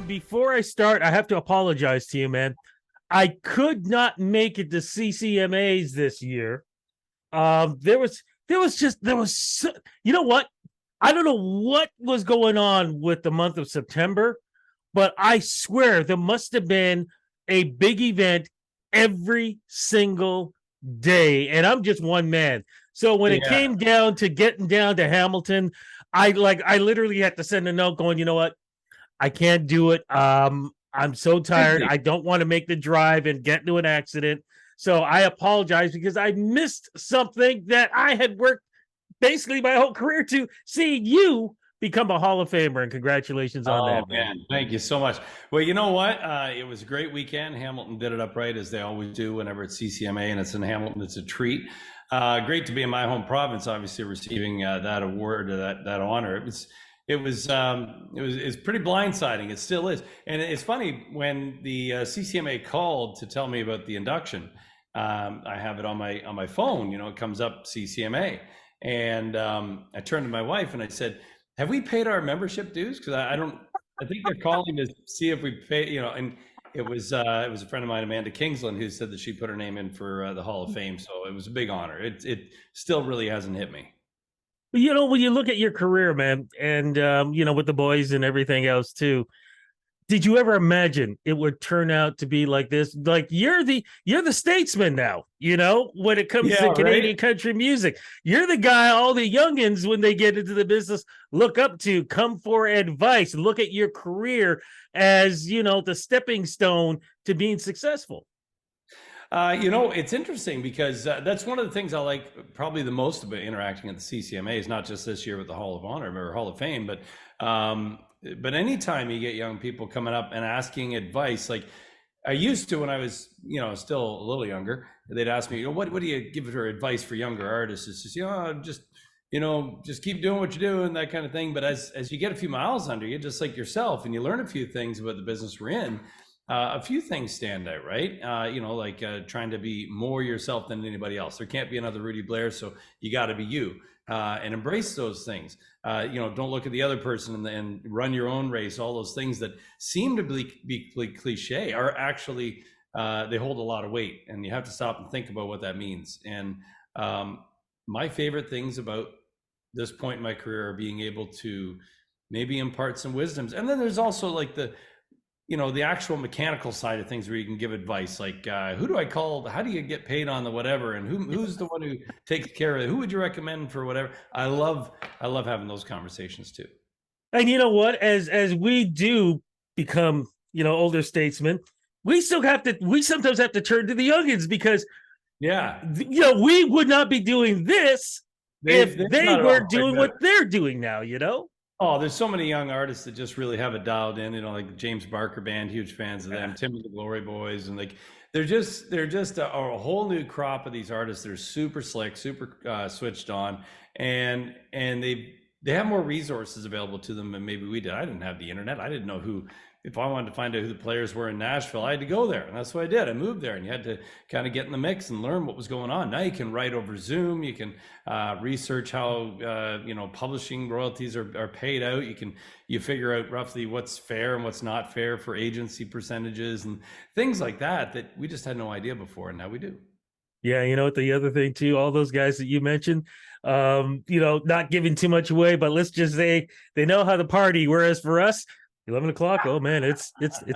before I start, I have to apologize to you, man. I could not make it to CCMAs this year. You know what? I don't know what was going on with the month of September, but I swear there must have been a big event every single day, and I'm just one man. So when it Yeah, came down to getting down to Hamilton, I literally had to send a note going, you know what? I can't do it. I'm so tired. busy. I don't want to make the drive and get into an accident. So I apologize because I missed something that I had worked basically my whole career to see you become a Hall of Famer. And congratulations on Oh that, man. man, thank you so much. Well, you know what? It was a great weekend. Hamilton did it up right as they always do whenever it's CCMA and it's in Hamilton. It's a treat. Great to be in my home province, obviously receiving that award, that honor. It's pretty blindsiding. It still is, and it's funny when the CCMA called to tell me about the induction. I have it on my phone. You know, it comes up CCMA, and I turned to my wife and I said, have we paid our membership dues? Because I don't. I think they're calling to see if we pay. You know, and it was a friend of mine, Amanda Kingsland, who said that she put her name in for the Hall of Fame. So it was a big honor. It still really hasn't hit me. You know, when you look at your career, man, and with the boys and everything else too, did you ever imagine it would turn out to be like this? Like you're the statesman now, when it comes Yeah, to right. Canadian country music. You're the guy all the youngins, when they get into the business, look up to, come for advice, look at your career as, the stepping stone to being successful. It's interesting because that's one of the things I like probably the most about interacting at the CCMA is not just this year with the Hall of Honor or Hall of Fame, but anytime you get young people coming up and asking advice, like I used to when I was, still a little younger, they'd ask me, what do you give her advice for younger artists? It's just, just keep doing what you're doing, that kind of thing. But as you get a few miles under you, just like yourself, and you learn a few things about the business we're in, a few things stand out, right? Trying to be more yourself than anybody else. There can't be another Rudy Blair, so you got to be you and embrace those things. Don't look at the other person and run your own race. All those things that seem to be cliche are actually they hold a lot of weight, and you have to stop and think about what that means. And my favorite things about this point in my career are being able to maybe impart some wisdoms, and then there's also like the actual mechanical side of things where you can give advice, like who do I call? How do you get paid on the whatever? And who's the one who takes care of it? Who would you recommend for whatever? I love having those conversations too. And you know what? As we do become, older statesmen, we sometimes have to turn to the youngins because, Yeah, we would not be doing this if they've they got it all weren't doing figured what out. they're doing now. Oh, there's so many young artists that just really have it dialed in. Like the James Barker Band, huge fans of them. Tim and the Glory Boys, and like they're just a whole new crop of these artists that are super slick, super switched on, and they have more resources available to them than maybe we did. I didn't have the internet. I didn't know who. If I wanted to find out who the players were in Nashville, I had to go there, and that's what I did. I moved there, and you had to kind of get in the mix and learn what was going on. Now you can write over Zoom. You can research how publishing royalties are paid out. You figure out roughly what's fair and what's not fair for agency percentages and things like that we just had no idea before, and now we do. Yeah, you know what? The other thing too, all those guys that you mentioned, not giving too much away, but let's just say they know how to party. Whereas for us, 11 o'clock, oh man, it's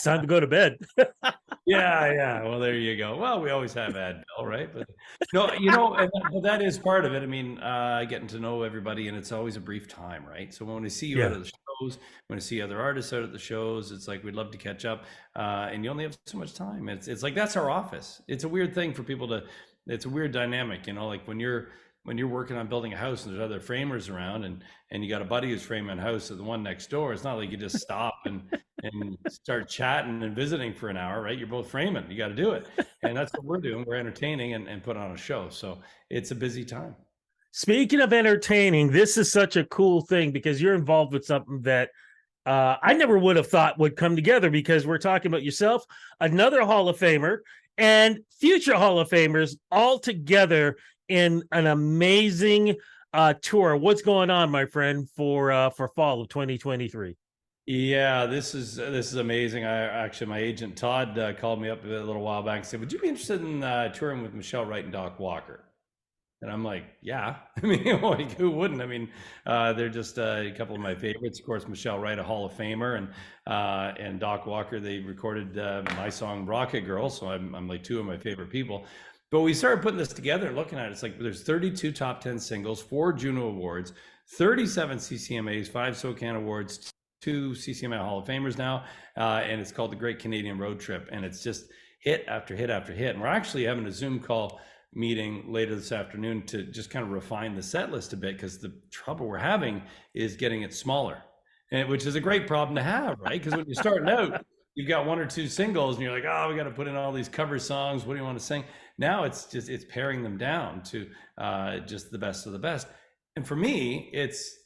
time to go to bed. Yeah. Well, there you go. Well, we always have Advil, right? But no, and that is part of it. I mean, getting to know everybody, and it's always a brief time, right? So when I see you out Yeah. at the shows, when I see other artists out at the shows, it's like we'd love to catch up, and you only have so much time. It's like that's our office. It's a weird thing for people to. It's a weird dynamic, like when you're working on building a house and there's other framers around and you got a buddy who's framing a house at the one next door. It's not like you just stop and start chatting and visiting for an hour, right? You're both framing. You got to do it. And that's what we're doing. We're entertaining and put on a show. So it's a busy time. Speaking of entertaining, this is such a cool thing because you're involved with something that I never would have thought would come together, because we're talking about yourself, another Hall of Famer, and future Hall of Famers all together in an amazing tour. What's going on, my friend, for fall of 2023? Yeah, this is amazing. I actually, my agent Todd called me up a little while back and said, "Would you be interested in touring with Michelle Wright and Doc Walker?" And I'm like, "Yeah." I mean, like, who wouldn't? I mean, they're just a couple of my favorites. Of course, Michelle Wright, a Hall of Famer, and Doc Walker. They recorded my song "Rocket Girl," so I'm like two of my favorite people. But we started putting this together and looking at it. It's like there's 32 top 10 singles, 4 Juno Awards, 37 CCMAs, 5 SOCAN Awards, 2 CCMA Hall of Famers now, and it's called the Great Canadian Road Trip, and it's just hit after hit after hit. And we're actually having a Zoom call meeting later this afternoon to just kind of refine the set list a bit, because the trouble we're having is getting it smaller, and which is a great problem to have, right? Because when you're starting out, you've got 1 or 2 singles, and you're like, oh, we got to put in all these cover songs. What do you want to sing? Now it's paring them down to just the best of the best. And for me, it's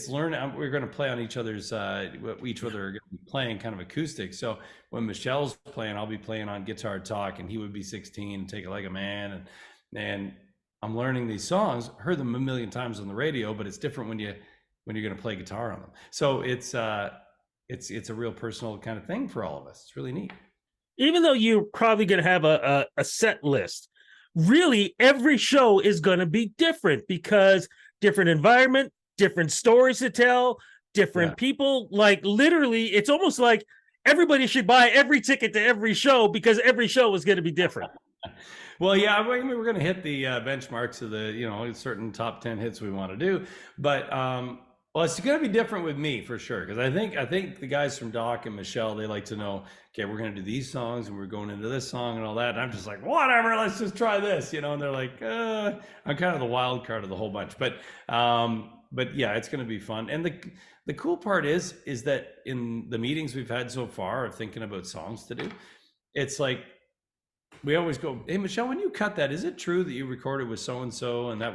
learning. We're going to play on each other's each other are going to be playing kind of acoustic. So when Michelle's playing, I'll be playing on guitar talk, and he would be 16 and Take It Like a Man, and I'm learning these songs. Heard them a million times on the radio, but it's different when you're going to play guitar on them. So it's a real personal kind of thing for all of us. It's really neat. Even though you're probably going to have a set list, really every show is going to be different, because different environment, different stories to tell, different people. Like literally, it's almost like everybody should buy every ticket to every show, because every show is going to be different. Well, yeah, I mean, we're going to hit the benchmarks of the certain top 10 hits we want to do, but well, it's going to be different with me for sure, because I think the guys from Doc and Michelle, they like to know, okay, we're going to do these songs and we're going into this song and all that, and I'm just like, whatever, let's just try this, and they're like, I'm kind of the wild card of the whole bunch, but yeah, it's going to be fun. And the cool part is that in the meetings we've had so far of thinking about songs to do, it's like we always go, hey Michelle, when you cut that, is it true that you recorded with so and so, and that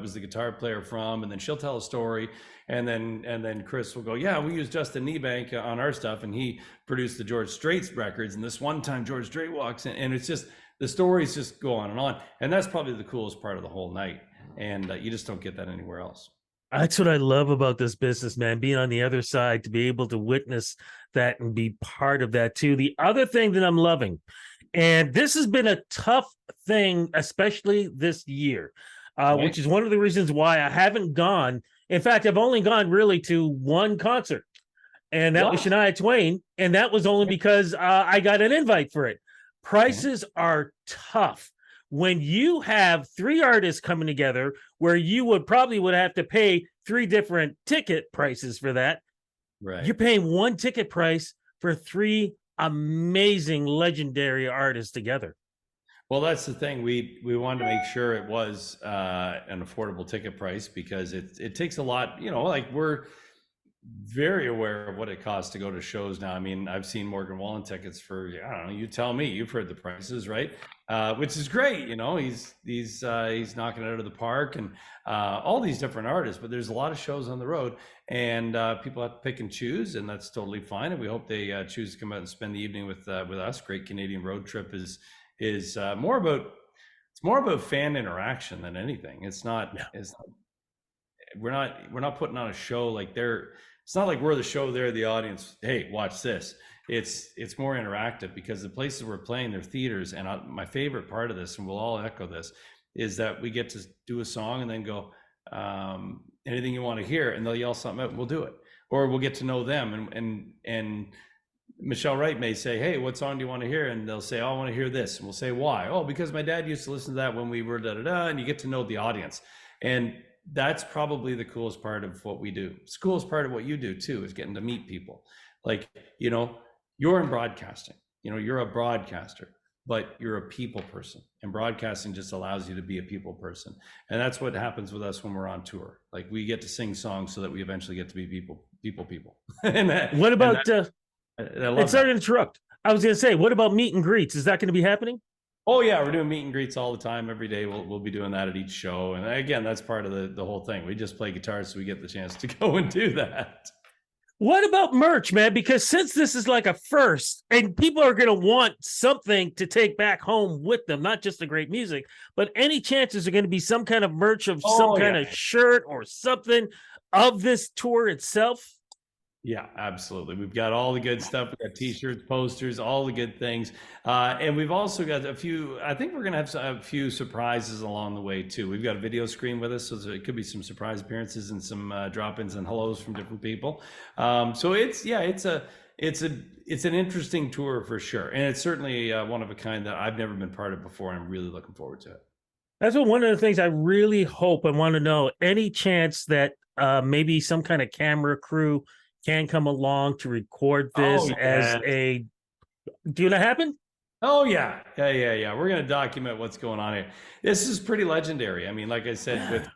was the guitar player from? And then she'll tell a story, and then Chris will go, yeah, we used Justin Niebank on our stuff, and he produced the George Strait records, and this one time George Strait walks in, and it's just the stories just go on, and that's probably the coolest part of the whole night, and you just don't get that anywhere else. That's what I love about this business, man, being on the other side, to be able to witness that and be part of that too. The other thing that I'm loving, and this has been a tough thing, especially this year, which is one of the reasons why I haven't gone. In fact, I've only gone really to one concert, and that was Shania Twain. And that was only because I got an invite for it. Prices are tough. When you have 3 artists coming together, where you would have to pay 3 different ticket prices for that, right? You're paying one ticket price for 3 amazing, legendary artists together. Well, that's the thing. We wanted to make sure it was an affordable ticket price, because it takes a lot. Like, we're very aware of what it costs to go to shows now. I mean, I've seen Morgan Wallen tickets for, I don't know, you tell me, you've heard the prices, right? Which is great. He's knocking it out of the park, and all these different artists, but there's a lot of shows on the road, and people have to pick and choose, and that's totally fine. And we hope they choose to come out and spend the evening with us. Great Canadian Road Trip is more about fan interaction than anything. We're not putting on a show like it's not like we're the show, they're the audience. Hey, watch this. It's more interactive, because the places we're playing, they're theaters. And my favorite part of this, and we'll all echo this, is that we get to do a song and then go, anything you want to hear, and they'll yell something out, and we'll do it. Or we'll get to know them, and Michelle Wright may say, hey, what song do you want to hear? And they'll say, oh, I want to hear this. And we'll say, why? Oh, because my dad used to listen to that when we were da-da-da. And you get to know the audience. And that's probably the coolest part of what we do. It's the coolest part of what you do too, is getting to meet people. Like, you're in broadcasting, you're a broadcaster, but you're a people person, and broadcasting just allows you to be a people person. And that's what happens with us when we're on tour. Like, we get to sing songs so that we eventually get to be people. What about, sorry to interrupt. I was going to say, what about meet and greets? Is that going to be happening? Oh yeah, we're doing meet and greets all the time, every day. We'll be doing that at each show, and again, that's part of the whole thing. We just play guitar, so we get the chance to go and do that. What about merch, man? Because since this is like a first, and people are going to want something to take back home with them, not just the great music, but any chances are going to be some kind of merch of some kind of shirt or something of this tour itself? Yeah, absolutely. We've got all the good stuff. We've got t-shirts, posters, all the good things. And we've also got a few, I think we're going to have a few surprises along the way too. We've got a video screen with us, so it could be some surprise appearances and some drop-ins and hellos from different people. So it's an interesting tour for sure. And it's certainly one of a kind that I've never been part of before. And I'm really looking forward to it. That's what one of the things I really hope and want to know. Any chance that maybe some kind of camera crew can come along to record this Oh, as yeah. a, do that happen? Oh yeah, yeah. We're gonna document what's going on here. This is pretty legendary. I mean, like I said, with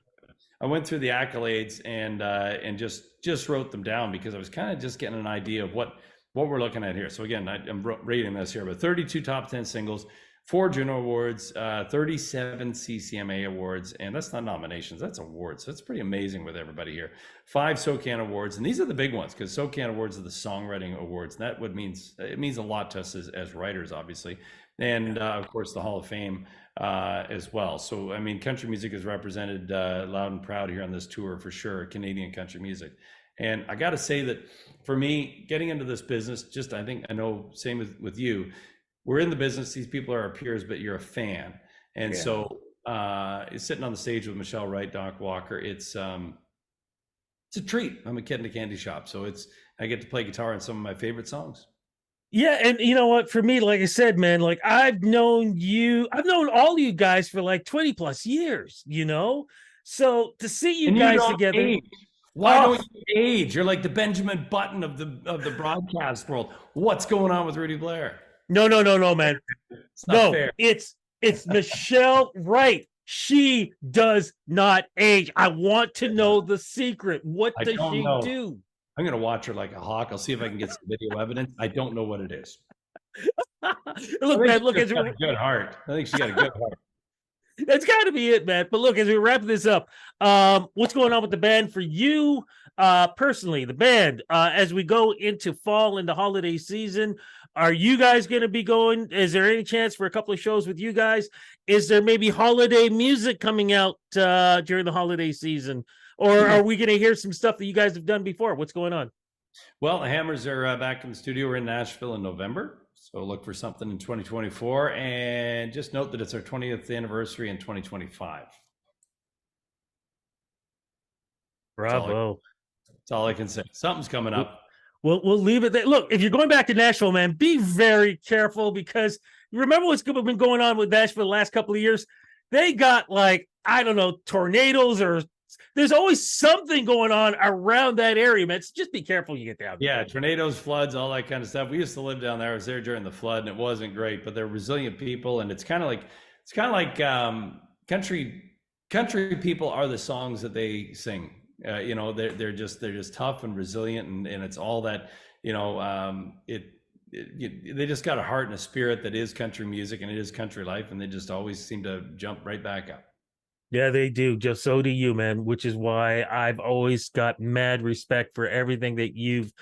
I went through the accolades and just wrote them down because I was kind of just getting an idea of what we're looking at here. So again, I'm rating this here, but 32 top 10 singles, 4 Juno Awards, 37 CCMA awards, and that's not nominations, that's awards. So it's pretty amazing with everybody here. 5 SOCAN awards, and these are the big ones because SOCAN awards are the songwriting awards. And that means a lot to us as writers, obviously, and of course the Hall of Fame as well. So I mean, country music is represented loud and proud here on this tour for sure. Canadian country music. And I got to say that for me, getting into this business, just I know same with you, we're in the business. These people are our peers, but you're a fan. And so sitting on the stage with Michelle Wright, Doc Walker, it's a treat. I'm a kid in a candy shop. So I get to play guitar on some of my favorite songs. Yeah, and you know what? For me, like I said, man, like I've known all you guys for like 20 plus years, you know? So to see you And you guys don't together. age. Why don't you age? You're like the Benjamin Button of the broadcast world. What's going on with Rudy Blair? No, man. It's not fair. It's Michelle Wright. She does not age. I want to know the secret. What does she do? I'm going to watch her like a hawk. I'll see if I can get some video evidence. I don't know what it is. Look, man, look, she's got a good heart. I think she got a good heart. That's got to be it, man. But look, as we wrap this up, what's going on with the band for you personally, the band, as we go into fall and the holiday season? Are you guys going to be going? Is there any chance for a couple of shows with you guys? Is there maybe holiday music coming out during the holiday season? Or are we going to hear some stuff that you guys have done before? What's going on? Well, the Hammers are back in the studio. We're in Nashville in November. So look for something in 2024. And just note that it's our 20th anniversary in 2025. Bravo. That's all I can say. Something's coming up. We'll leave it there. Look, if you're going back to Nashville, man, be very careful because you remember what's been going on with Nashville the last couple of years? They got like, I don't know, tornadoes or there's always something going on around that area, man. So just be careful you get down there. Yeah, tornadoes, floods, all that kind of stuff. We used to live down there. I was there during the flood, and it wasn't great, but they're resilient people, and it's kind of like country people are the songs that they sing. They're just tough and resilient, and it's all that they just got a heart and a spirit that is country music and it is country life, and they just always seem to jump right back up. Yeah, they do. Just so do you, man, which is why I've always got mad respect for everything that you've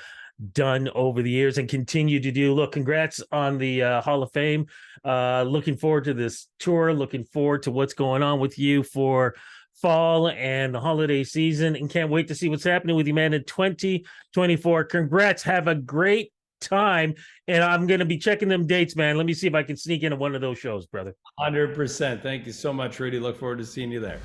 done over the years and continue to do. Look, congrats on the Hall of Fame. Looking forward to this tour. Looking forward to what's going on with you for fall and the holiday season, and can't wait to see what's happening with you, man, in 2024. Congrats. Have a great time, and I'm going to be checking them dates, man. Let me see if I can sneak into one of those shows, brother. 100%. Thank you so much, Rudy. Look forward to seeing you there.